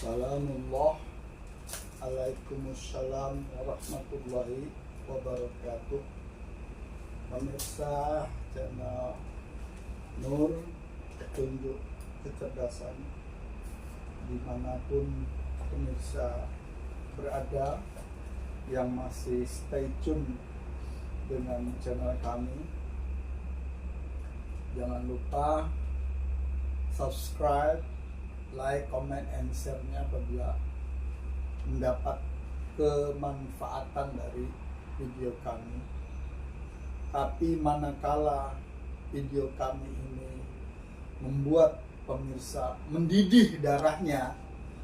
Salamullah. Waalaikumsalam warahmatullahi wabarakatuh. Pemirsa channel Nur Petunjuk Kecerdasan, dimanapun pemirsa berada yang masih stay tune dengan channel kami, jangan lupa subscribe, like, comment, and share-nya apabila mendapat kemanfaatan dari video kami. Tapi manakala video kami ini membuat pemirsa mendidih darahnya,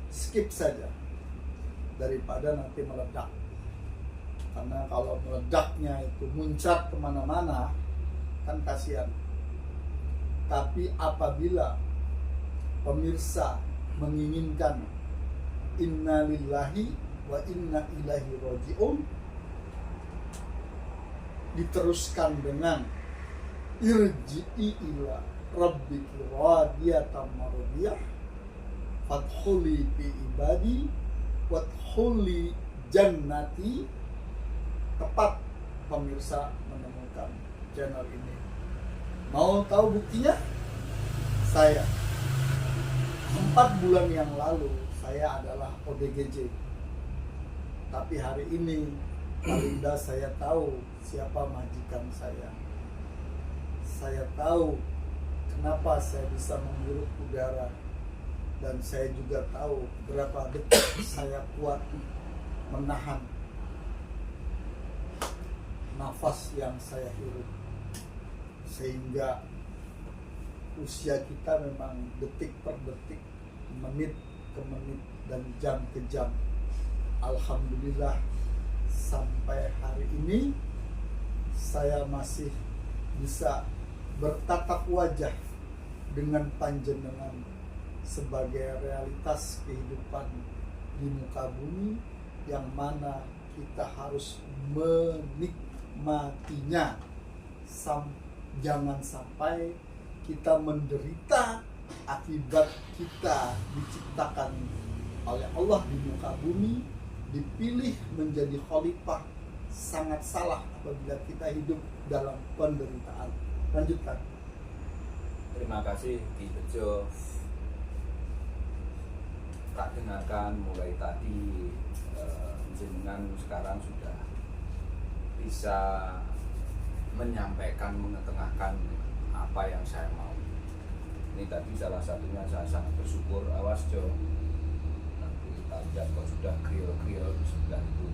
skip saja daripada nanti meledak. Karena kalau meledaknya itu muncrat kemana-mana, kan kasihan. Tapi apabila pemirsa menginginkan inna lillahi wa inna ilaihi raji'un, diteruskan dengan irji'i ila rabbiki radiyatan mardiyah fadkhuli fi ibadi wadkhuli jannati, tepat pemirsa menemukan channel ini. Mau tahu buktinya? Saya 4 bulan yang lalu saya adalah ODGJ, tapi hari ini paling saya tahu siapa majikan saya. Saya tahu kenapa saya bisa menghirup udara, dan saya juga tahu berapa detik saya kuat menahan nafas yang saya hirup, sehingga usia kita memang detik per detik, menit ke menit, dan jam ke jam. Alhamdulillah sampai hari ini saya masih bisa bertatap wajah dengan panjenengan sebagai realitas kehidupan di muka bumi, yang mana kita harus menikmatinya. Jangan sampai kita menderita akibat kita diciptakan oleh Allah di muka bumi, dipilih menjadi khalifah. Sangat salah apabila kita hidup dalam penderitaan. Lanjutkan. Terima kasih Ki Bejo. Tak dengarkan mulai tadi, jenengan sekarang sudah bisa menyampaikan, mengetengahkan apa yang saya mau. Ini tadi salah satunya saya sangat bersyukur. Awas Jo, nanti kita lihat kok sudah kriol-kriol di sebelah itu,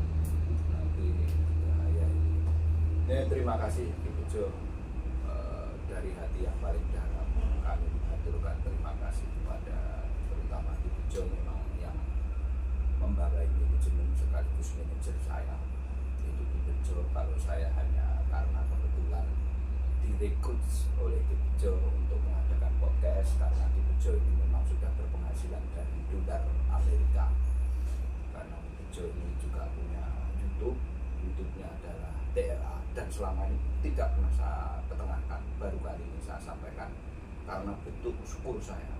nanti bahaya ini. Terima kasih Ki Bejo, dari hati yang paling dalam kami mengaturkan terima kasih kepada terutama Ki Bejo, memang yang membawahi manajemen sekaligus manajer saya itu Ki Bejo. Kalau saya hanya karena kebetulan direkrut oleh Ki Bejo untuk mengadakan podcast, karena Ki Bejo ini memang sudah berpenghasilan dari dolar Amerika. Karena Ki Bejo ini juga punya YouTube-nya adalah TRA, dan selama ini tidak pernah saya ketengahkan. Baru kali ini saya sampaikan karena bentuk syukur saya.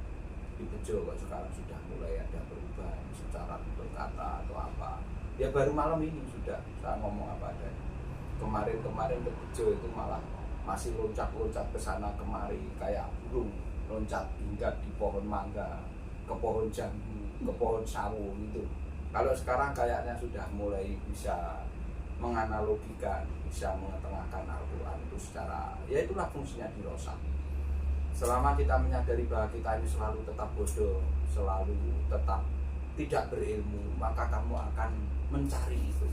Ki Bejo kok sekarang sudah mulai ada perubahan secara tutur kata atau apa. Ya baru malam ini sudah saya ngomong apa adanya. Kemarin Ki Bejo itu malah masih loncat-loncat ke sana kemari kayak burung, loncat hingga di pohon mangga, ke pohon jambu, ke pohon sawo gitu. Kalau sekarang kayaknya sudah mulai bisa menganalogikan, bisa mengetengahkan Al-Quran itu secara, ya itulah fungsinya di Rosa. Selama kita menyadari bahwa kita ini selalu tetap bodoh, selalu tetap tidak berilmu, maka kamu akan mencari itu,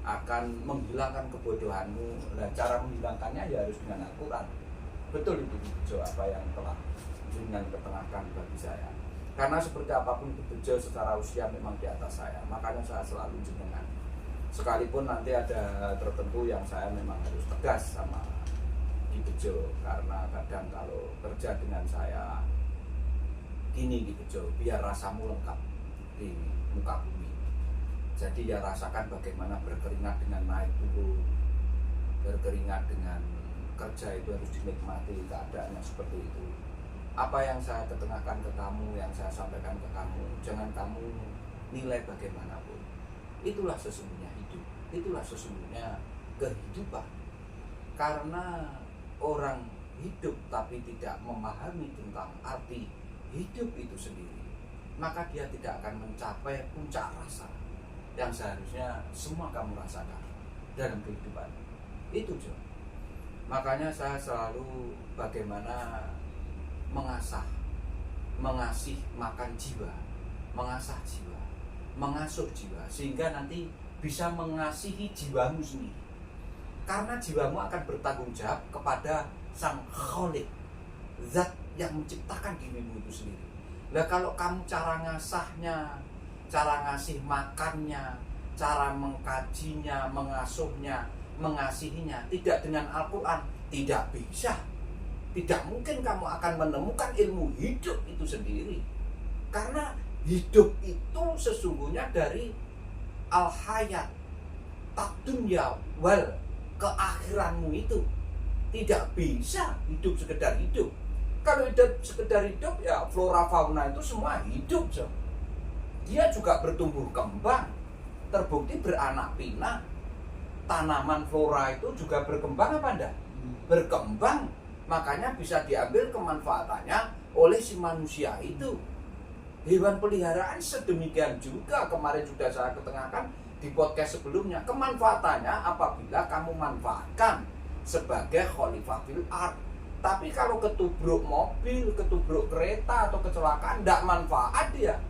akan menghilangkan kebodohanmu. Nah, cara menghilangkannya ya harus dengan Al-Quran. Betul itu Bejo apa yang telah dengan ketengahkan bagi saya. Karena seperti apapun Bejo secara usia memang di atas saya, makanya saya selalu jenengan. Sekalipun nanti ada tertentu yang saya memang harus tegas sama Ki Bejo, karena kadang kalau kerja dengan saya gini Ki Bejo, biar rasamu lengkap di muka bumi. Jadi ya rasakan bagaimana berkeringat dengan naik turun, berkeringat dengan kerja itu harus dinikmati, keadaannya seperti itu. Apa yang saya ketengahkan ke kamu, yang saya sampaikan ke kamu, jangan kamu nilai bagaimanapun. Itulah sesungguhnya hidup, itulah sesungguhnya kehidupan. Karena orang hidup tapi tidak memahami tentang arti hidup itu sendiri, maka dia tidak akan mencapai puncak rasa yang seharusnya semua kamu rasakan dalam kehidupan. Itu Jo. Makanya saya selalu bagaimana mengasih makan jiwa, mengasah jiwa, mengasuh jiwa, sehingga nanti bisa mengasihi jiwamu sendiri. Karena jiwamu akan bertanggung jawab kepada Sang Khalik, zat yang menciptakan dirimu itu sendiri. Nah, kalau kamu cara ngasahnya, cara ngasih makannya, cara mengkajinya, mengasuhnya, mengasihinya tidak dengan Al-Quran, tidak bisa. Tidak mungkin kamu akan menemukan ilmu hidup itu sendiri. Karena hidup itu sesungguhnya dari al-hayat, tak-dunya wal, keakhiranmu itu. Tidak bisa hidup sekedar hidup. Kalau hidup sekedar hidup, ya flora fauna itu semua hidup. So. Dia juga bertumbuh kembang, terbukti beranak pinak. Tanaman flora itu juga berkembang apa enggak? Berkembang. Makanya bisa diambil kemanfaatannya oleh si manusia itu. Hewan peliharaan sedemikian juga. Kemarin sudah saya ketengahkan di podcast sebelumnya. Kemanfaatannya apabila kamu manfaatkan sebagai khalifah fil ard. Tapi kalau ketubruk mobil, ketubruk kereta atau kecelakaan, tidak manfaat dia.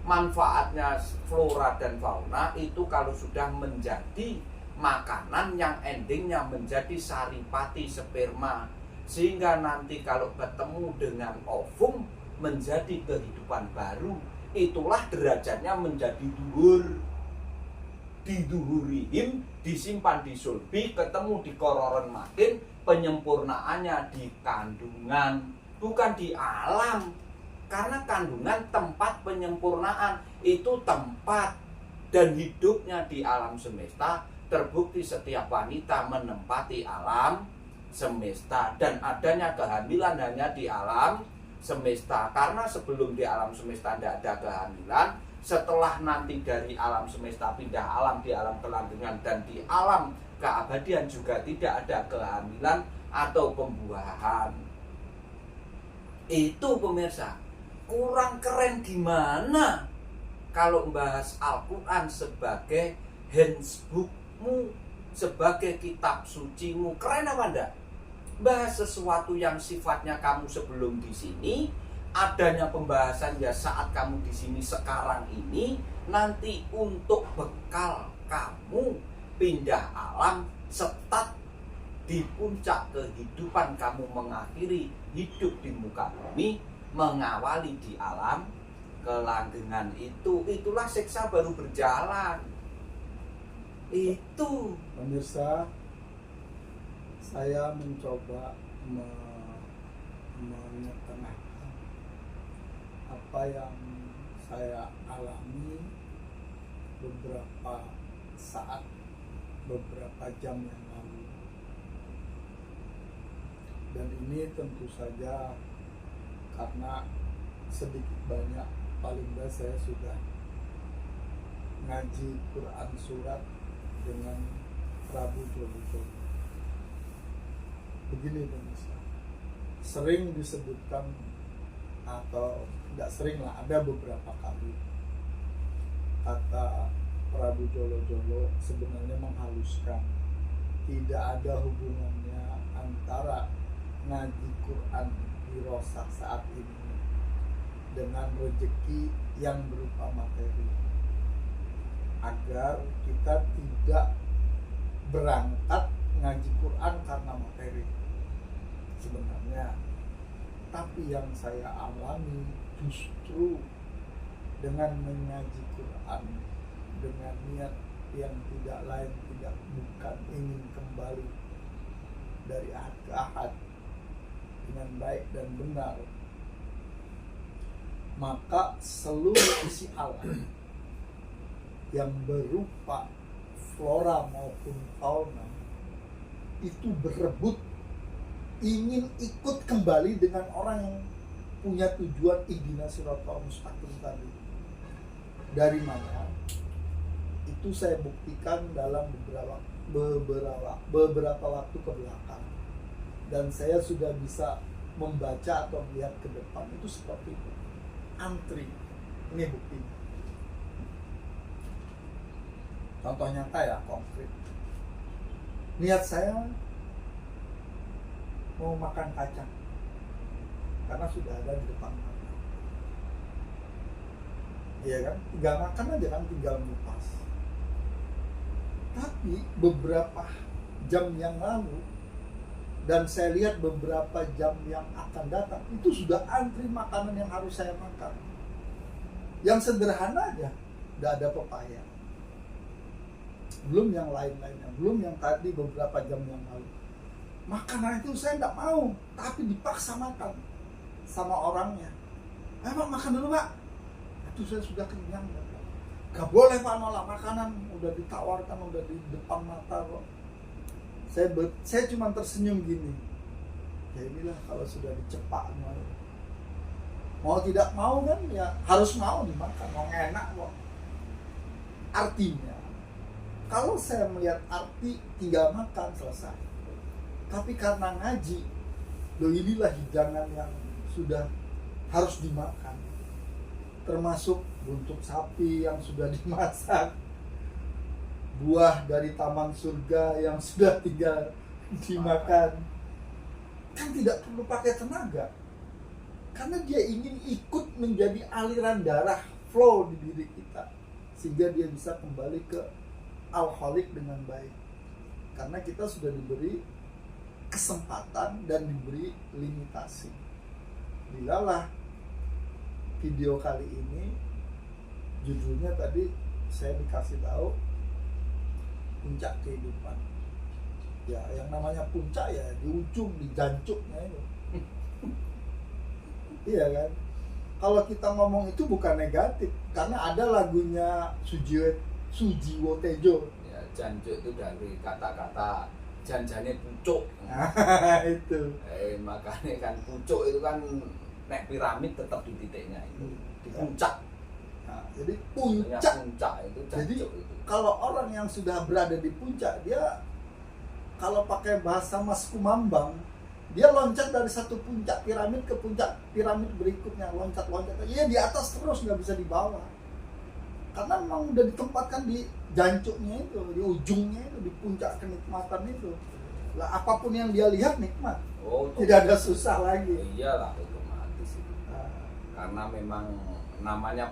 Manfaatnya flora dan fauna itu kalau sudah menjadi makanan yang endingnya menjadi saripati sperma, sehingga nanti kalau ketemu dengan ovum menjadi kehidupan baru. Itulah derajatnya menjadi duhur. Diduhurihim, disimpan di sulbi, ketemu di kororon makin, penyempurnaannya di kandungan, bukan di alam. Karena kandungan tempat penyempurnaan, itu tempat dan hidupnya di alam semesta. Terbukti setiap wanita menempati alam semesta, dan adanya kehamilan hanya di alam semesta. Karena sebelum di alam semesta tidak ada kehamilan, setelah nanti dari alam semesta pindah alam, di alam kelantungan dan di alam keabadian juga tidak ada kehamilan atau pembuahan. Itu pemirsa, kurang keren gimana kalau membahas Al-Quran sebagai handbookmu, sebagai kitab sucimu. Keren apa enggak? Bahas sesuatu yang sifatnya kamu sebelum di sini, adanya pembahasan ya saat kamu di sini sekarang ini, nanti untuk bekal kamu pindah alam, setat di puncak kehidupan kamu mengakhiri hidup di muka bumi, mengawali di alam kelanggengan itu. Itulah siksa baru berjalan. Itu Pemirsa, saya mencoba mengetengahkan apa yang saya alami beberapa saat, beberapa jam yang lalu. Dan ini tentu saja karena sedikit banyak paling enggak saya sudah ngaji Quran surat dengan Prabu Jolo. Begini pemirsa, sering disebutkan atau tidak sering lah, ada beberapa kali kata Prabu Jolo sebenarnya menghaluskan. Tidak ada hubungannya antara ngaji Quran di Rosak saat ini dengan rezeki yang berupa materi, agar kita tidak berangkat ngaji Quran karena materi sebenarnya. Tapi yang saya alami justru dengan mengaji Quran dengan niat yang tidak lain tidak bukan ingin kembali dari ahad ke ahad dengan baik dan benar, maka seluruh isi alam yang berupa flora maupun fauna itu berebut ingin ikut kembali dengan orang yang punya tujuan ihdinas siratal mustaqim tadi. Dari mana? Itu saya buktikan dalam beberapa waktu ke belakang. Dan saya sudah bisa membaca atau melihat ke depan itu seperti itu. Antri. Ini buktinya. Contoh nyata ya, konkret. Niat saya mau makan kacang karena sudah ada di depan mata. Iya kan? Tinggal makan aja kan, tinggal ngupas. Tapi beberapa jam yang lalu dan saya lihat beberapa jam yang akan datang itu sudah antri makanan yang harus saya makan. Yang sederhana aja, udah ada pepaya. Belum yang lain-lainnya, belum yang tadi beberapa jam yang lalu. Makanan itu saya nggak mau, tapi dipaksa makan sama orangnya. Pak, makan dulu Pak. Itu saya sudah kenyang. Gak boleh Pak nolak makanan, udah ditawarkan, udah di depan mata kok. Saya cuma tersenyum gini. Ya inilah kalau sudah dicepak mau tidak mau kan ya harus mau dimakan, mau enak kok. Artinya kalau saya melihat arti tinggal makan selesai. Tapi karena ngaji, inilah hidangan yang sudah harus dimakan. Termasuk buntut sapi yang sudah dimasak, buah dari taman surga yang sudah tinggal dimakan. Kan tidak perlu pakai tenaga. Karena dia ingin ikut menjadi aliran darah flow di diri kita. Sehingga dia bisa kembali ke al-khaliq dengan baik. Karena kita sudah diberi kesempatan dan diberi limitasi. Bilalah video kali ini judulnya tadi saya dikasih tahu puncak kehidupan. Ya, yang namanya puncak ya di ujung, di jancuknya itu. Iya kan? Kalau kita ngomong itu bukan negatif, karena ada lagunya Sujiwo Tejo. Ya, jancuk itu dari kata-kata janjane pucuk. Itu. Makanya kan pucuk itu kan nek piramid tetap di titiknya itu, di puncak. Nah, jadi puncak itu jancuk. Jadi itu. Kalau orang yang sudah berada di puncak, dia kalau pakai bahasa Mas Kumambang, dia loncat dari satu puncak piramid ke puncak piramid berikutnya, loncat-loncat aja. Ya di atas terus, nggak bisa di bawah. Karena memang udah ditempatkan di jancuknya itu, di ujungnya itu, di puncak kenikmatan itu. Lah apapun yang dia lihat nikmat. Tidak ada susah lagi. Iyalah otomatis itu. Karena memang namanya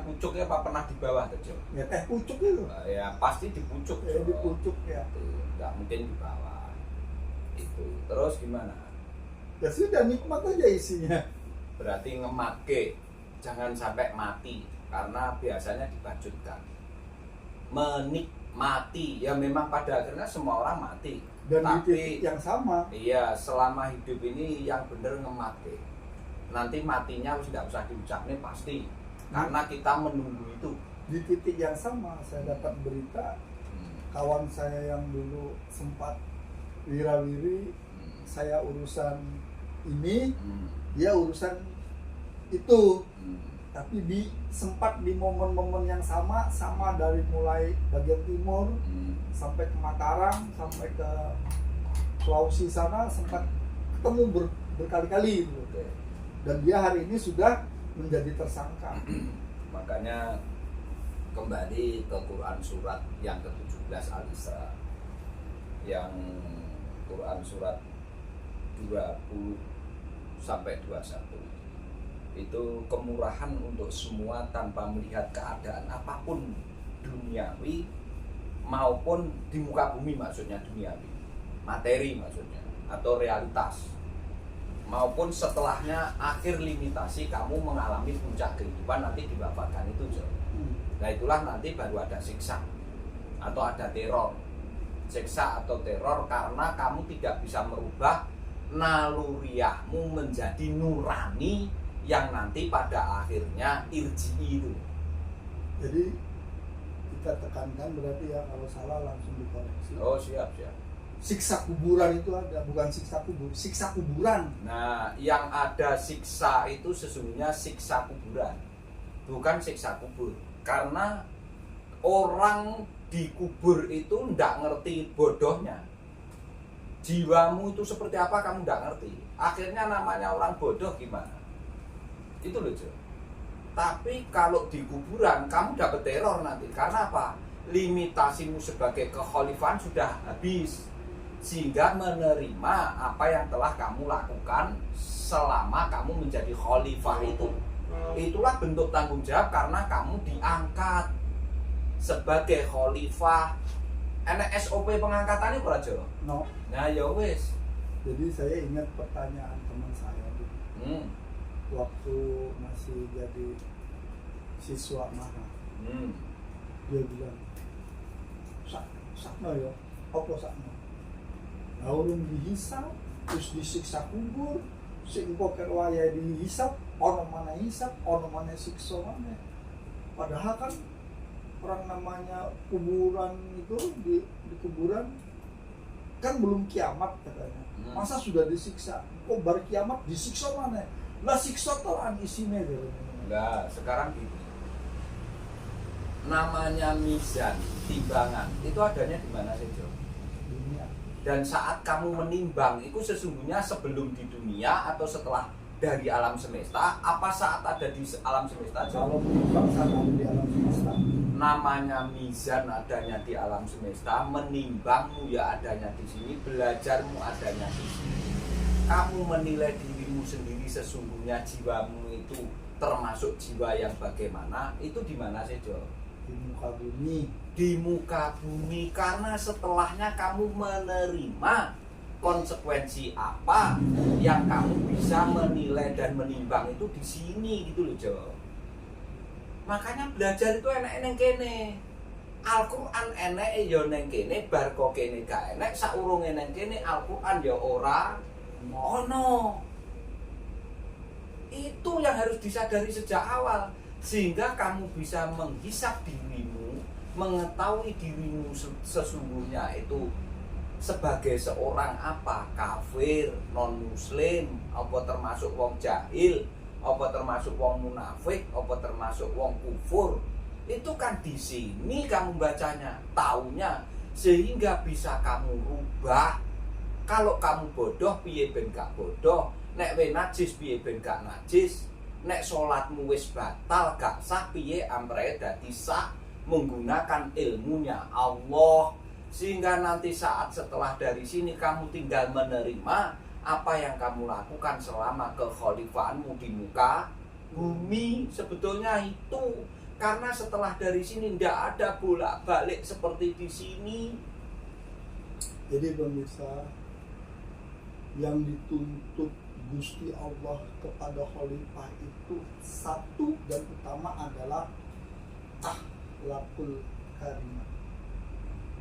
pucuk ya Pak, pernah di bawah kecil. Ya teh pucuk itu. Ya pasti di pucuk. Ya, di pucuk ya. Nggak mungkin di bawah. Itu. Terus gimana? Ya sudah nikmat aja isinya. Berarti ngemake, jangan sampai mati. Karena biasanya dibajutkan menikmati, ya memang pada akhirnya semua orang mati. Dan tapi yang sama. Iya, selama hidup ini yang bener ngemake. Nanti matinya tidak usah diucapin pasti. Karena kita menunggu itu. Di titik yang sama saya dapat berita kawan saya yang dulu sempat wirawiri, saya urusan ini, dia urusan itu. Tapi sempat di momen-momen yang sama dari mulai bagian timur sampai ke Mataram, sampai ke Sulawesi sana, sempat ketemu berkali-kali gitu. Dan dia hari ini sudah menjadi tersangka. Makanya kembali ke Quran surat yang ke-17 Al-Isra, yang Quran surat 20 sampai 21. Itu kemurahan untuk semua tanpa melihat keadaan apapun duniawi maupun di muka bumi, maksudnya duniawi, materi maksudnya, atau realitas, maupun setelahnya akhir limitasi kamu mengalami puncak kehidupan nanti dibapakan itu. Nah itulah nanti baru ada siksa atau ada teror. Siksa atau teror karena kamu tidak bisa merubah naluriahmu menjadi nurani yang nanti pada akhirnya irji itu. Jadi kita tekankan berarti ya, kalau salah langsung dikoreksi. Oh siap. siksa kuburan itu ada, bukan siksa kubur, siksa kuburan. Nah, yang ada siksa itu sesungguhnya siksa kuburan, bukan siksa kubur. Karena orang dikubur itu ndak ngerti bodohnya. Jiwamu itu seperti apa kamu ndak ngerti. Akhirnya namanya orang bodoh gimana? Itu loh, Jo. Tapi kalau di kuburan kamu dapat teror nanti. Karena apa? Limitasimu sebagai kekhalifahan sudah habis. Sehingga menerima apa yang telah kamu lakukan selama kamu menjadi khalifah itu. Itulah bentuk tanggung jawab karena kamu diangkat sebagai khalifah. Enak SOP pengangkatan itu aja. No. Nah ya wis. Jadi saya ingat pertanyaan teman saya waktu masih jadi siswa maha. Dia bilang, sakno ya, apa sakno? Urung dihisap, terus disiksa kubur, sing poker waya dihisap, ono mana hisap, ono mana siksa mana. Padahal kan orang namanya kuburan itu di kuburan kan belum kiamat katanya. Masa sudah disiksa? Kok baru kiamat disiksa mana? Lah siksa toran isinya gitu. Nah, sekarang gini. Namanya mizan, timbangan, itu adanya di mana sih, Jo? Dunia. Dan saat kamu menimbang itu sesungguhnya sebelum di dunia atau setelah dari alam semesta, apa saat ada di alam semesta? Kalau menimbang saat ada di alam semesta. Namanya mizan adanya di alam semesta, menimbangmu ya adanya di sini, belajarmu adanya di sini. Kamu menilai dirimu sendiri sesungguhnya jiwamu itu termasuk jiwa yang bagaimana? Itu di mana sih, Jo? Di muka bumi. Di muka bumi, karena setelahnya kamu menerima konsekuensi apa yang kamu bisa menilai dan menimbang itu di sini gitu loh, Jo. Makanya belajar itu enak-enak kene. Al-Qur'an enak ya neng kene, bar kok kene gak enak, saurunge neng kene Al-Qur'an ya ora ono. Itu yang harus disadari sejak awal sehingga kamu bisa menghisap dirimu, mengetahui dirimu sesungguhnya itu sebagai seorang apa, kafir, non muslim, apa termasuk wong jahil, apa termasuk wong munafik, apa termasuk wong kufur. Itu kan di sini kamu bacanya, taunya, sehingga bisa kamu rubah. Kalau kamu bodoh piye ben gak bodoh, nek we najis piye ben gak najis, nek salatmu wis batal gak sah piye amrene dadi sah menggunakan ilmunya Allah. Sehingga nanti saat setelah dari sini kamu tinggal menerima apa yang kamu lakukan selama kekhalifahanmu di muka bumi. Sebetulnya itu karena setelah dari sini tidak ada bolak-balik seperti di sini. Jadi pemirsa, yang dituntut Gusti Allah kepada khalifah itu satu dan utama adalah akhlakul karimah,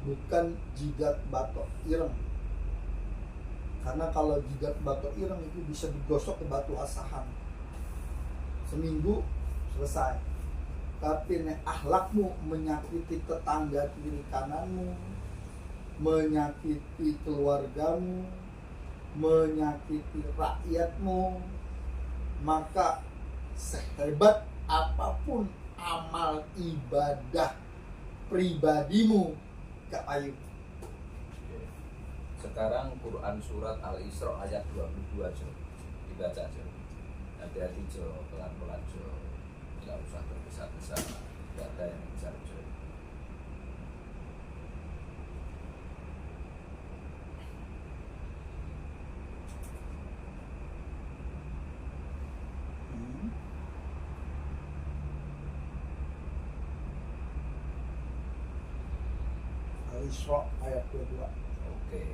bukan jidat batok ireng. Karena kalau jidat batok ireng itu bisa digosok ke batu asahan, seminggu selesai. Tapi nek akhlakmu menyakiti tetangga kiri kananmu, menyakiti keluargamu, menyakiti rakyatmu, maka sehebat apapun amal ibadah pribadimu gak payu. Sekarang Quran surat Al-Isra ayat 22 Jo. Dibaca Jo. Hati-hati Jo, pelan-pelan Jo. Gak usah tergesa-gesa. Gak ada yang besar Jo. Al-Isra ayat 22. Oke.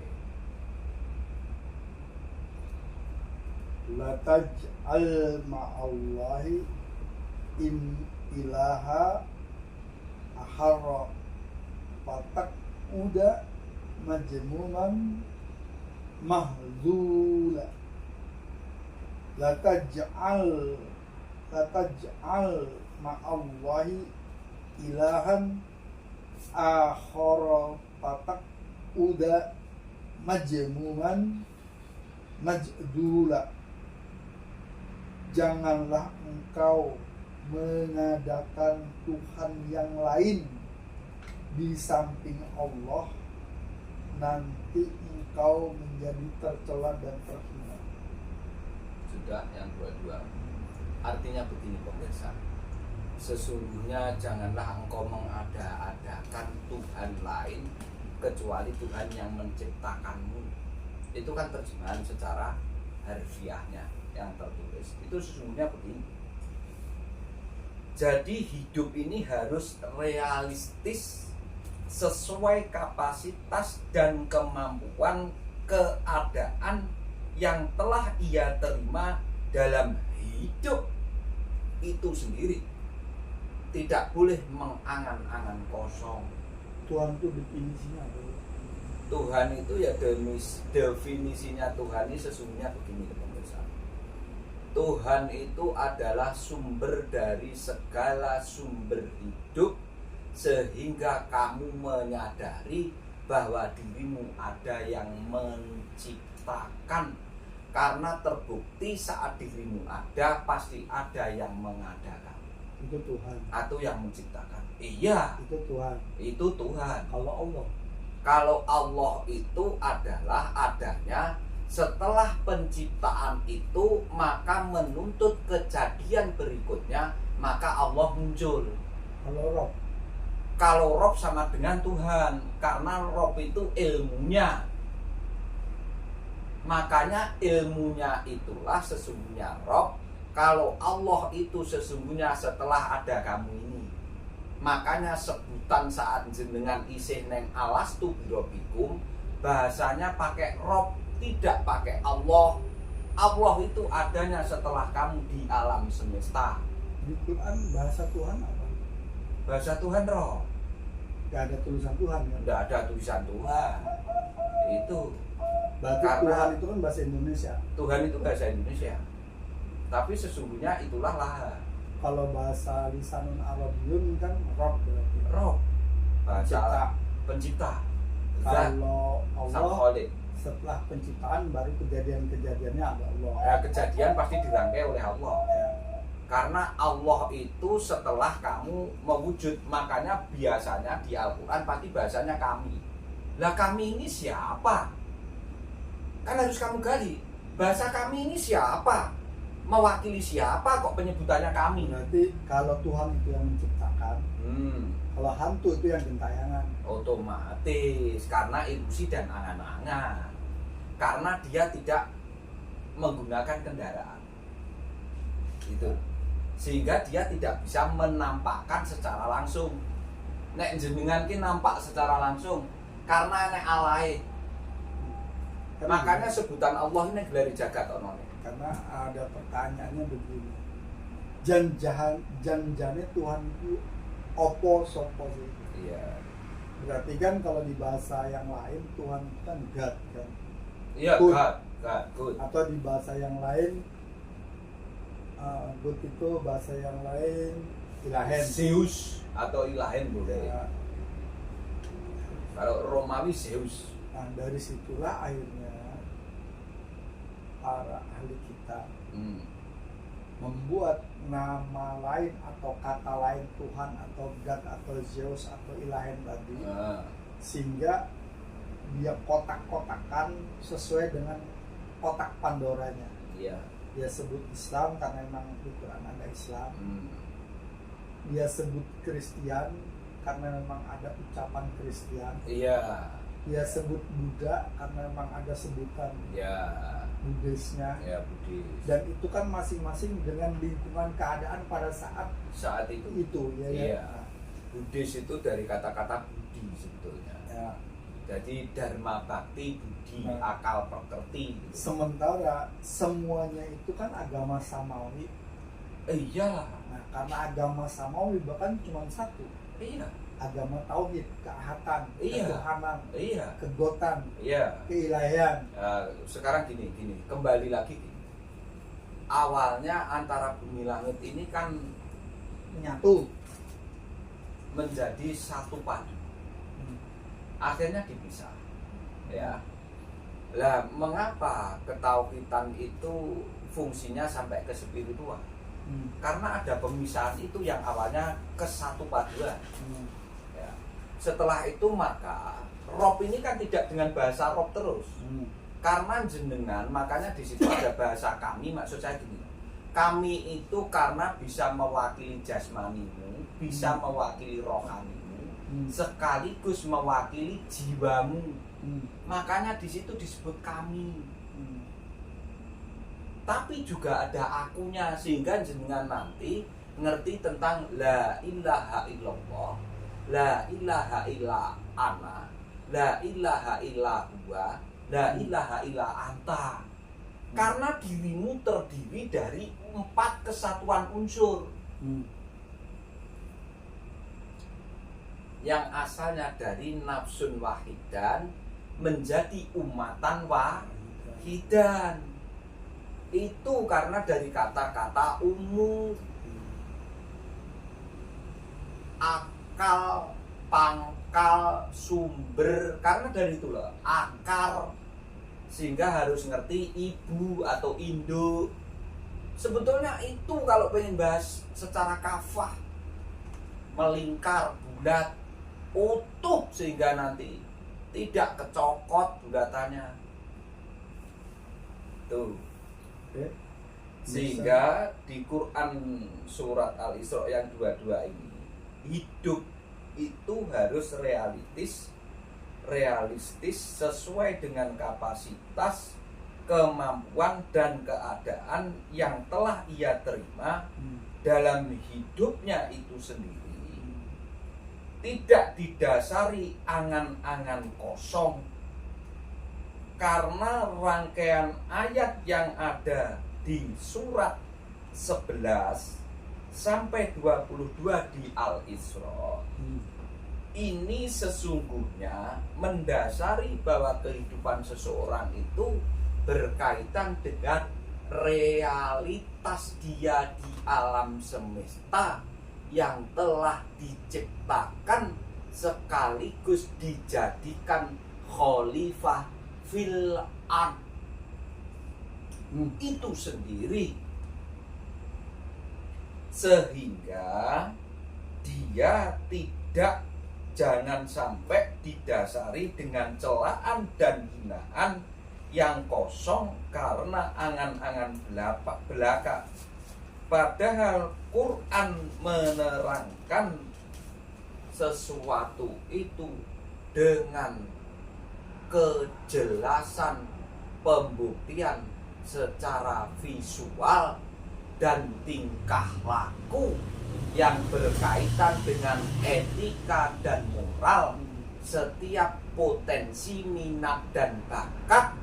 La taj'al ma'allahi in ilaha aharra fatak uda majmuman mahzula. La taj'al ma'allahi ilahan akhara fatak uda majmu'an majdula. Janganlah engkau mengadakan Tuhan yang lain di samping Allah, nanti engkau menjadi tercela dan terhina. Sudah yang dua-dua. Artinya begini pemirsa, sesungguhnya janganlah engkau mengada-adakan Tuhan lain kecuali Tuhan yang menciptakanmu. Itu kan terjemahan secara harfiahnya yang tertulis. Itu sesungguhnya begini. Jadi hidup ini harus realistis, sesuai kapasitas dan kemampuan keadaan yang telah ia terima dalam hidup itu sendiri. Tidak boleh mengangan-angan kosong. Tuhan itu definisinya apa? Tuhan itu ya definisinya Tuhan ini sesungguhnya begini pemirsa. Tuhan itu adalah sumber dari segala sumber hidup, sehingga kamu menyadari bahwa dirimu ada yang menciptakan. Karena terbukti saat dirimu ada, pasti ada yang mengadakan. Itu Tuhan. Atau yang menciptakan. Iya, Itu Tuhan. itu Tuhan. Kalau Allah, Kalau Allah itu adalah adanya setelah penciptaan itu, maka menuntut kejadian berikutnya, maka Allah muncul. kalau Rob, Kalau Rob sama dengan Tuhan, karena Rob itu ilmunya. Makanya ilmunya itulah sesungguhnya Rob. Kalau Allah itu sesungguhnya setelah ada kamu ini. Makanya sebutan saat jenengan isih neng alastu birobikum, bahasanya pakai Rob, tidak pakai Allah. Allah itu adanya setelah kamu di alam semesta. di Quran bahasa Tuhan apa? Bahasa Tuhan Rob. Gak ada tulisan Tuhan ya? Tidak ada tulisan Tuhan. Itu Berarti Karena- Tuhan itu kan bahasa Indonesia. Tuhan itu bahasa Indonesia. Tapi sesungguhnya itulah laha. Kalau bahasa lisanun Arabiyun kan Rob berarti. Rob, bahasa Pencipta. pencipta. Zat, Kalau sang Allah Khalik. setelah penciptaan baru kejadian-kejadiannya ada Allah. Ya, kejadian pasti dirangkai oleh Allah. Ya. Karena Allah itu setelah kamu mewujud, makanya biasanya di Al-Quran pasti bahasanya kami. Lah kami ini siapa? Kan harus kamu gali. Bahasa kami ini siapa? Mewakili siapa kok penyebutannya kami? Berarti kalau Tuhan itu yang menciptakan, Hmm, kalau hantu itu yang gentayangan. otomatis karena ilusi dan angan-angan. Karena dia tidak menggunakan kendaraan. Gitu. Sehingga dia tidak bisa menampakkan secara langsung. Nek jenengan ki nampak secara langsung karena nek alai. Kan Makanya sebutan Allah ini gelari jagat ono. karena ada pertanyaannya begini. Janjane Tuhan itu opo sopo sih? Iya. Berarti kan kalau di bahasa yang lain Tuhan itu kan God kan. Iya, Good. good. Atau di bahasa yang lain good itu bahasa yang lain ilahen. Zeus atau Ilahen boleh. Ya, Kalau Romawi Zeus. nah dari situlah akhirnya para ahli kita Hmm. membuat nama lain atau kata lain Tuhan atau God atau Zeus atau ilahen tadi, Nah, sehingga dia kotak-kotakan sesuai dengan kotak Pandoranya. iya. Dia sebut Islam karena memang di Quran ada Islam. Hmm. Dia sebut Kristen karena memang ada ucapan Kristen. Iya. Dia sebut Buddha karena memang ada sebutan Ya, Buddhisnya. ya Buddhis. Dan itu kan masing-masing dengan lingkungan keadaan pada saat Saat itu ya. Iya. Buddhis itu dari kata-kata Budi sebetulnya. Ya. Jadi Dharma Bakti Budi Nah. akal pekerti. Gitu. Sementara semuanya itu kan agama samawi. Iya. Nah, karena agama samawi bahkan cuma satu, Iya. agama tauhid, keahatan, Iya. ketuhanan, Iya. kegotan, Iya. keilahian. Sekarang gini, kembali lagi gini. Awalnya antara bumi langit ini kan Menyatu. menjadi satu padu. Akhirnya dipisah. Ya. Lah, mengapa ketauhidan itu fungsinya sampai ke spiritual? Karena ada pemisahan itu yang awalnya kesatupaduan. Ya. Setelah itu maka Rob ini kan tidak dengan bahasa Rob terus. Karena jenengan, makanya di situ ada bahasa kami, maksud saya gini. Kami itu karena bisa mewakili jasmanimu, bisa mewakili rohanimu, sekaligus mewakili jiwamu. Makanya di situ disebut kami. Tapi juga ada akunya, sehingga jenengan nanti ngerti tentang la ilaha illallah, la ilaha illa ana, la ilaha illa huwa, la ilaha illa anta. Karena dirimu terdiri dari 4 kesatuan unsur yang asalnya dari nafsun wahidan menjadi umatan wahidan. Itu karena dari kata-kata umum, akal, pangkal, sumber. Karena dari itulah akar, sehingga harus ngerti ibu atau induk. Sebetulnya itu kalau pengen bahas secara kafah, melingkar, bulat, utuh, sehingga nanti tidak kecokot bulatannya tuh. Sehingga di Quran surat Al-Isra yang 22 ini, hidup itu harus realistis sesuai dengan kapasitas, kemampuan dan keadaan yang telah ia terima dalam hidupnya itu sendiri. Tidak didasari angan-angan kosong, karena rangkaian ayat yang ada di surat 11 sampai 22 di Al-Isra ini sesungguhnya mendasari bahwa kehidupan seseorang itu berkaitan dengan realitas dia di alam semesta yang telah diciptakan sekaligus dijadikan khalifah fil ard. Itu sendiri, sehingga dia tidak, jangan sampai didasari dengan celaan dan hinaan yang kosong karena angan-angan belaka. Padahal Quran menerangkan sesuatu itu dengan kejelasan pembuktian secara visual dan tingkah laku yang berkaitan dengan etika dan moral. Setiap potensi minat dan bakat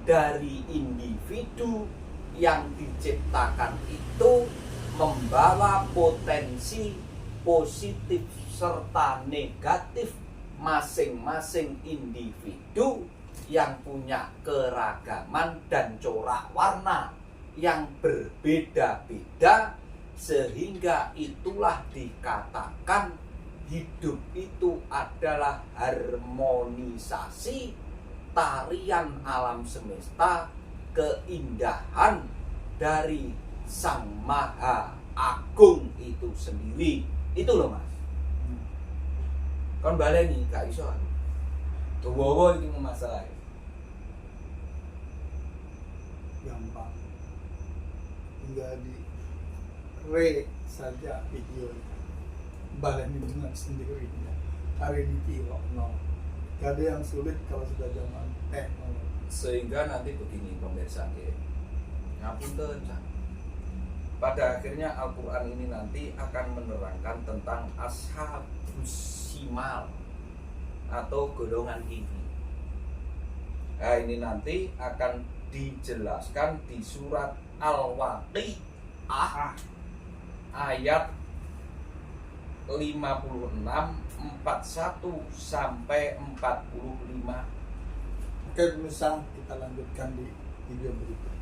dari individu yang diciptakan itu membawa potensi positif serta negatif masing-masing individu yang punya keragaman dan corak warna yang berbeda-beda, sehingga itulah dikatakan hidup itu adalah harmonisasi tarian alam semesta, keindahan dari Sang Maha Agung itu sendiri. Itu loh Mas. Kon baleni gak iso. Dawa iki masalah. Gampang. Tinggal di saja video baleni dengan sendirinya. Hari ini no. Gak ada yang sulit kalau sudah zaman teknologi. Sehingga nanti begini pemirsa ya. Ngapunten. Pada akhirnya Al-Quran ini nanti akan menerangkan tentang ashabus simal atau golongan ini. Nah, ini nanti akan dijelaskan di surat Al-Waqi'ah ayat 56, 41 sampai 45. Oke, bisa kita lanjutkan di video berikutnya.